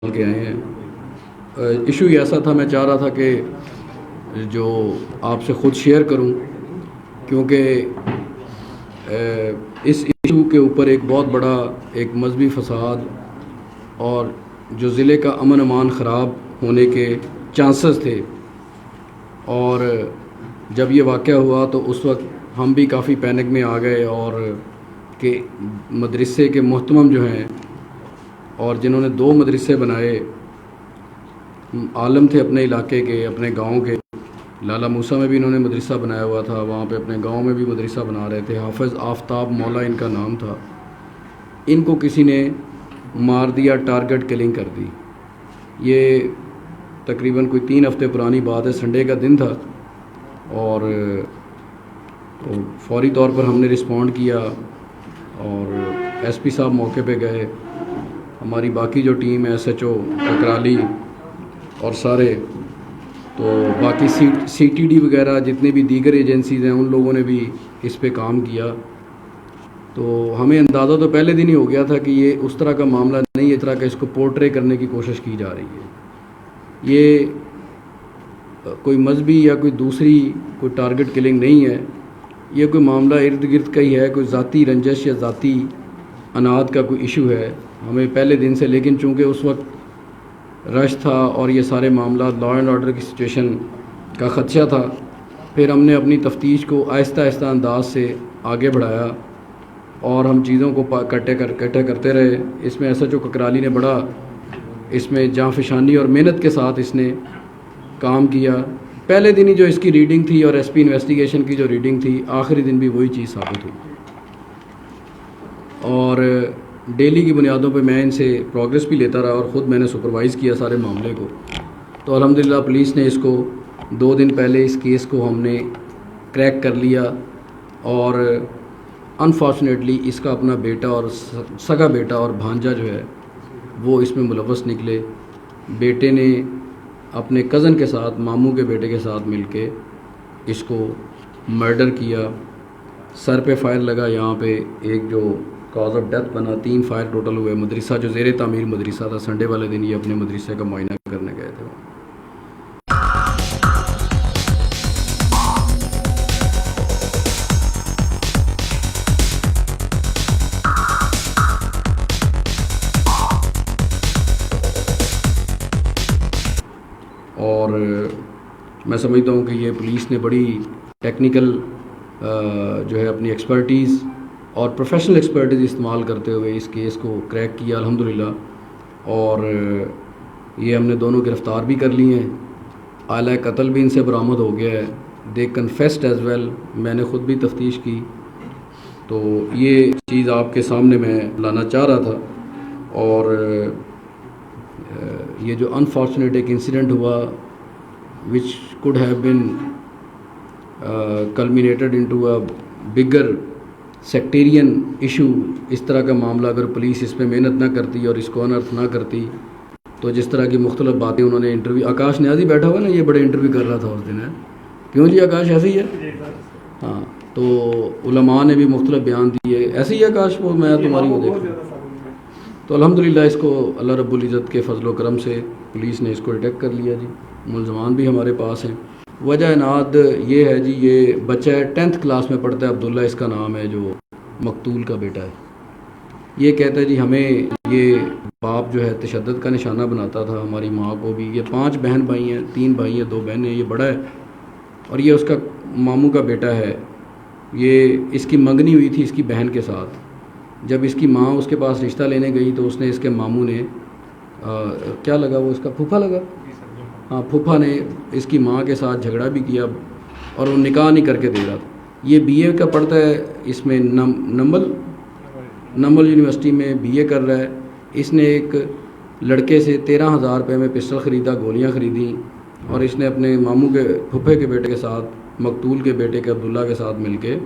के आए हैं। इशू ऐसा था, मैं चाह रहा था कि जो आपसे ख़ुद शेयर करूं, क्योंकि इस इशू के ऊपर एक बहुत बड़ा एक मजहबी फसाद और जो ज़िले का अमन अमान ख़राब होने के चांसेस थे। और जब ये वाक़या हुआ तो उस वक्त हम भी काफ़ी पैनिक में आ गए, और कि मदरसे के मोहतरम जो हैं और जिन्होंने 2 मदरसे बनाए, आलम थे अपने इलाके के, अपने गांव के। लाला मूसा में भी इन्होंने मदरसा बनाया हुआ था, वहाँ पे अपने गांव में भी मदरसा बना रहे थे। हाफिज़ आफ्ताब मौला इनका नाम था। इनको किसी ने मार दिया, टारगेट किलिंग कर दी। ये तकरीबन कोई 3 हफ़्ते पुरानी बात है, संडे का दिन था। और तो फौरी तौर पर हमने रिस्पॉन्ड किया और एसपी साहब मौके पे गए। हमारी बाकी जो टीम है, एसएचओ ककराली और सारे, तो बाकी सीटीडी वगैरह जितने भी दीगर एजेंसीज़ हैं, उन लोगों ने भी इस पे काम किया। तो हमें अंदाज़ा तो पहले दिन ही हो गया था कि ये उस तरह का मामला नहीं है, इस तरह का इसको पोर्ट्रे करने की कोशिश की जा रही है। ये कोई मजहबी या कोई दूसरी कोई टारगेट किलिंग नहीं है। ये कोई मामला इर्द गिर्द का ही है, कोई ज़ाती रंजश या ज़ाती अनाद का कोई इशू है हमें पहले दिन से। लेकिन चूँकि उस वक्त रश था और ये सारे मामला लॉ एंड ऑर्डर की सिचुएशन का ख़दशा था, फिर हमने अपनी तफ्तीश को आहिस्ता आहिस्ता अंदाज से आगे बढ़ाया और हम चीज़ों को इकट्ठा करते रहे। इसमें एसएचओ ककराली ने बड़ा इसमें जाँफशानी और मेहनत के साथ इसने काम किया। पहले दिन ही जो इसकी रीडिंग थी और एसपी इन्वेस्टिगेशन की जो रीडिंग थी, आखिरी दिन भी वही चीज़ साबित हुई। और डेली की बुनियादों पे मैं इनसे प्रोग्रेस भी लेता रहा और ख़ुद मैंने सुपरवाइज़ किया सारे मामले को। तो अल्हम्दुलिल्लाह पुलिस ने इसको 2 दिन पहले इस केस को हमने क्रैक कर लिया। और अनफॉर्चुनेटली इसका अपना बेटा और सगा बेटा और भांजा जो है वो इसमें मुलव्वस निकले। बेटे ने अपने कज़न के साथ, मामू के बेटे के साथ मिलके इसको मर्डर किया। सर पे फायर लगा, यहाँ पे एक जो कॉज ऑफ डेथ बना, 3 फायर टोटल हुए। मदरसा जो ज़ेर तामीर मदरसा था, संडे वाले दिन ये अपने मदरसे का मुआयना करने गए थे। और मैं समझता हूँ कि ये पुलिस ने बड़ी टेक्निकल जो है अपनी एक्सपर्टीज़ और प्रोफेशनल एक्सपर्टीज़ इस्तेमाल करते हुए इस केस को क्रैक किया अल्हम्दुलिल्लाह। और ये हमने दोनों गिरफ़्तार भी कर लिए हैं। आला कत्ल भी इनसे बरामद हो गया है। दे कन्फेस्ड एज़ वेल। मैंने ख़ुद भी तफ्तीश की, तो ये चीज़ आपके सामने मैं लाना चाह रहा था। और ये जो अनफॉर्चुनेट एक इंसिडेंट हुआ which could have been culminated into a bigger sectarian issue, इस तरह का मामला अगर पुलिस इस पर मेहनत ना करती और इसको अनर्थ ना करती, तो जिस तरह की मुख्तलिफ बातें उन्होंने इंटरव्यू, आकाश न्याजी बैठा हुआ ना, ये बड़े इंटरव्यू कर रहा था उस दिन है। क्यों जी आकाश, ऐसे ही है? हाँ, तो उलमा ने भी मुख्तलिफ बयान दिए। ऐसे ही आकाश, वो मैं तुम्हारी वो देखा। तो अल्हम्दुलिल्लाह इसको अल्लाह रब्बुल इज़्ज़त के फजलो करम से पुलिस ने इसको डिटेक्ट कर लिया जी। मुलजमान भी हमारे पास हैं। वजह नाद ये है जी, ये बच्चा है 10th क्लास में पढ़ता है, अब्दुल्ला इसका नाम है, जो मकतूल का बेटा है। ये कहता है जी हमें ये बाप जो है तशद्दुद का निशाना बनाता था, हमारी माँ को भी। ये 5 बहन भाई हैं, 3 भाई हैं, 2 बहनें हैं, ये बड़ा है और ये उसका मामू का बेटा है। ये इसकी मंगनी हुई थी इसकी बहन के साथ। जब इसकी माँ उसके पास रिश्ता लेने गई तो उसने इसके मामू ने क्या लगा वो, इसका फूफा लगा, हाँ, फूफा ने इसकी माँ के साथ झगड़ा भी किया और वो निकाह नहीं करके दे रहा था। ये बीए का पढ़ता है, इसमें नंबल यूनिवर्सिटी में बीए कर रहा है। इसने एक लड़के से 13,000 रुपये में पिस्टल ख़रीदा, गोलियां ख़रीदी, और इसने अपने मामू के फूफे के बेटे के साथ, मकतूल के बेटे के अब्दुल्ला के साथ मिलके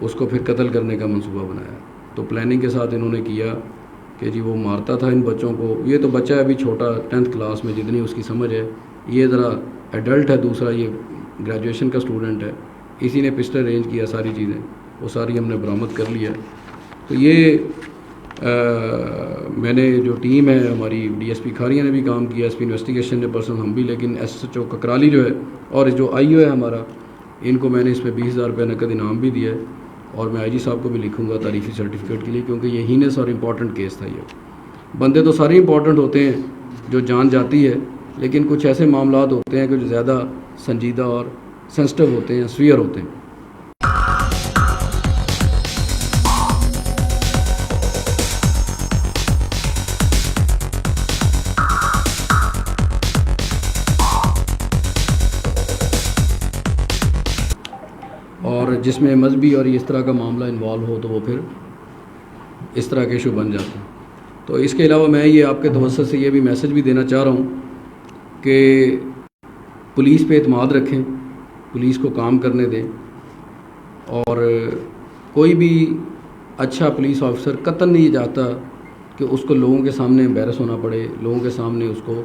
उसको फिर कत्ल करने का मंसूबा बनाया। तो प्लानिंग के साथ इन्होंने किया कि जी वो मारता था इन बच्चों को। ये तो बच्चा है अभी छोटा, 10th क्लास में, जितनी उसकी समझ है। ये ज़रा एडल्ट है, दूसरा ये ग्रेजुएशन का स्टूडेंट है। इसी ने पिस्टल अरेंज किया, सारी चीज़ें वो सारी हमने बरामद कर लिया। तो ये मैंने जो टीम है हमारी डीएसपी खारिया ने भी काम किया, एसपी इन्वेस्टिगेशन ने पर्सन हम भी, लेकिन एसएचओ ककराली जो है और जो आईओ है हमारा, इनको मैंने इसमें 20,000 रुपये नकद इनाम भी दिया है और मैं आईजी साहब को भी लिखूंगा तारीफ़ी सर्टिफिकेट के लिए, क्योंकि ये हीनस और इम्पॉर्टेंट केस था। ये बंदे तो सारे इम्पॉर्टेंट होते हैं जो जान जाती है, लेकिन कुछ ऐसे मामला होते हैं कि जो ज़्यादा संजीदा और सेंसिटिव होते हैं, सीवियर होते हैं। और जिसमें मजहबी और इस तरह का मामला इन्वॉल्व हो तो वो फिर इस तरह के इशू बन जाते हैं। तो इसके अलावा मैं ये आपके तवज्जुह से ये भी मैसेज भी देना चाह रहा हूँ कि पुलिस पे एतमाद रखें, पुलिस को काम करने दें, और कोई भी अच्छा पुलिस ऑफिसर कतई नहीं चाहता कि उसको लोगों के सामने एम्बैरस होना पड़े, लोगों के सामने उसको,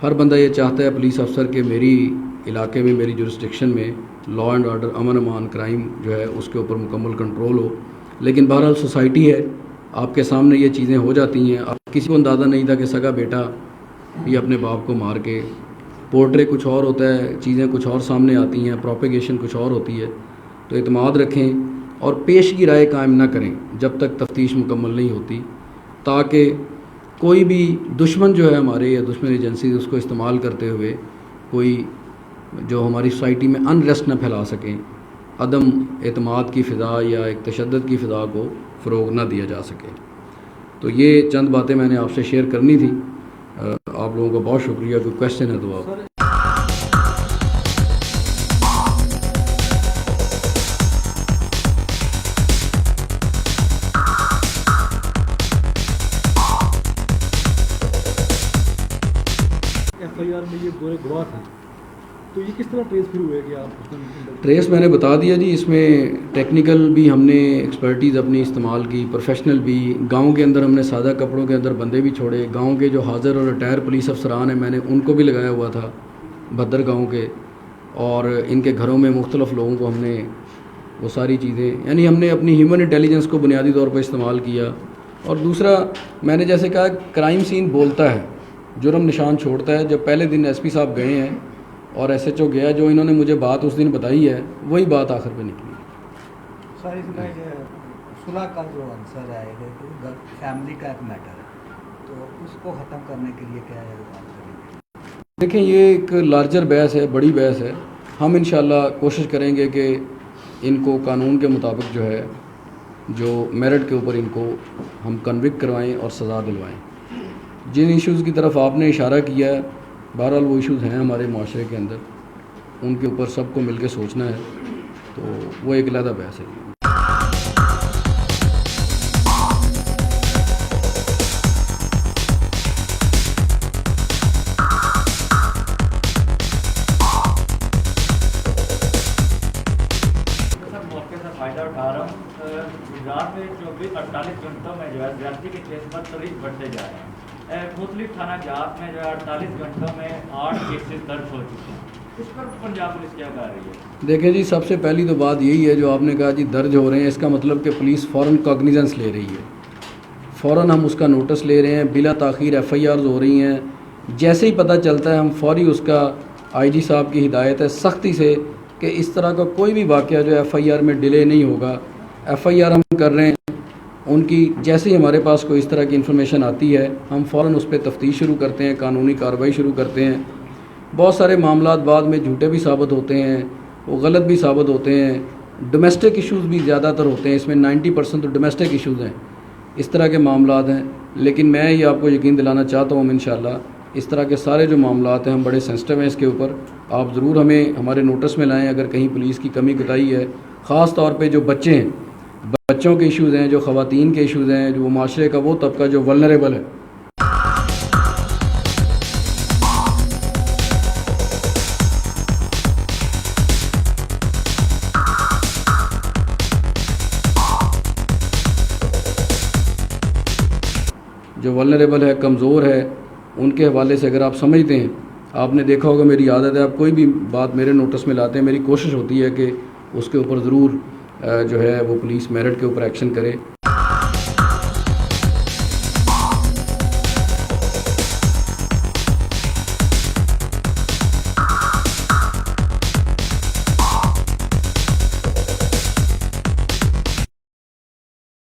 हर बंदा ये चाहता है पुलिस अफसर के मेरी इलाके में, मेरी जुरिस्डिक्शन में law and order, Aman Aman, crime जो है उसके ऊपर मुकम्मल कंट्रोल हो। लेकिन बहरहाल सोसाइटी है, आपके सामने ये चीज़ें हो जाती हैं। अब किसी को अंदाज़ा नहीं था कि सगा बेटा भी अपने बाप को मार के, पोर्ट्रे कुछ और होता है, चीज़ें कुछ और सामने आती हैं, प्रोपेगेशन कुछ और होती है। तो एतमाद रखें और पेश की राय कायम ना करें जब तक तफ्तीश मुकम्मल नहीं होती, ताकि कोई भी दुश्मन जो है हमारे, या दुश्मन एजेंसी, उसको इस्तेमाल करते हुए कोई जो हमारी सोसाइटी में अनरेस्ट न फैला सकें, अदम एतमाद की फ़िज़ा या एक तशद्दुद की फ़िज़ा को फ़रोग़ ना दिया जा सके। तो ये चंद बातें मैंने आपसे शेयर करनी थी। आप लोगों का बहुत शुक्रिया। कोई क्वेश्चन है तो आप। एफआईआर में ये पूरे गवाह थे, तो ये किस तरह ट्रेस फिर हुए कि आप ट्रेस मैंने बता दिया जी। इसमें टेक्निकल भी हमने एक्सपर्टीज़ अपनी इस्तेमाल की, प्रोफेशनल भी। गांव के अंदर हमने सादा कपड़ों के अंदर बंदे भी छोड़े। गांव के जो हाज़िर और रिटायर पुलिस अफसरान हैं, मैंने उनको भी लगाया हुआ था भद्र गांव के, और इनके घरों में मुख्तलिफ़ लोगों को हमने वो सारी चीज़ें, यानी हमने अपनी ह्यूमन इंटेलिजेंस को बुनियादी तौर पर इस्तेमाल किया। और दूसरा, मैंने जैसे कहा, क्राइम सीन बोलता है, जुर्म निशान छोड़ता है। जब पहले दिन एसपी साहब गए हैं और एसएचओ गया, जो इन्होंने मुझे बात उस दिन बताई है, वही बात आखिर पे निकली। सर, इसमें सुलह का जो आंसर आएगा कि फैमिली का एक मैटर है, तो उसको ख़त्म करने के लिए क्या बात करेंगे? देखें, ये एक लार्जर बहस है, बड़ी बहस है। हम इंशाल्लाह कोशिश करेंगे कि इनको कानून के मुताबिक जो है, जो मेरिट के ऊपर इनको हम कन्विक्ट करवाएं और सज़ा दिलवाएं। जिन इश्यूज़ की तरफ आपने इशारा किया है, बहरहाल वो इश्यूज़ हैं हमारे माशरे के अंदर, उनके ऊपर सबको मिलकर सोचना है, तो वो एक अलग बहस है। फ़ायदा उठा रहा हूँ। गुजरात में 24-48 घंटों में जो है ज्यादती के केस बदतरीज बढ़ते जा रहे हैं। मुख्तलिफ थाना जात में जो है 48 घंटों में 8 केसेस दर्ज हो चुके हैं। इस पर पंजाब पुलिस क्या कर रही है? देखें जी, सबसे पहली तो बात यही है जो आपने कहा जी, दर्ज हो रहे हैं, इसका मतलब कि पुलिस फ़ौरन कॉग्निजेंस ले रही है, फ़ौरन हम उसका नोटिस ले रहे हैं, बिला ताख़ीर एफआईआर हो रही हैं। जैसे ही पता चलता है, हम फौरी उसका, आईजी साहब की हिदायत है सख्ती से कि इस तरह का कोई भी वाक़या जो एफआईआर में डिले नहीं होगा। एफआईआर हम कर रहे हैं, उनकी जैसे ही हमारे पास कोई इस तरह की इन्फॉर्मेशन आती है, हम फ़ौरन उस पर तफ्तीश शुरू करते हैं, कानूनी कार्रवाई शुरू करते हैं। बहुत सारे मामला बाद में झूठे भी साबित होते हैं, वो गलत भी साबित होते हैं। डोमेस्टिक इश्यूज़ भी ज़्यादातर होते हैं, इसमें 90% तो डोमेस्टिक इश्यूज़ हैं, इस तरह के मामलात हैं। लेकिन मैं ये आपको यकीन दिलाना चाहता हूँ, इंशाल्लाह इस तरह के सारे जो मामलात हैं, हम बड़े सेंसिटिव हैं इसके ऊपर। आप ज़रूर हमें हमारे नोटिस में लाएं अगर कहीं पुलिस की कमी कोताही है। ख़ास तौर पे जो बच्चे हैं, बच्चों के इश्यूज़ हैं, जो ख़वातीन के इश्यूज़ हैं, जो माशरे का वो तबका जो वल्नरेबल है। जो वल्नरेबल है, कमज़ोर है, उनके हवाले से अगर आप समझते हैं, आपने देखा होगा मेरी आदत है, आप कोई भी बात मेरे नोटिस में लाते हैं, मेरी कोशिश होती है कि उसके ऊपर ज़रूर जो है वो पुलिस मेरिट के ऊपर एक्शन करे।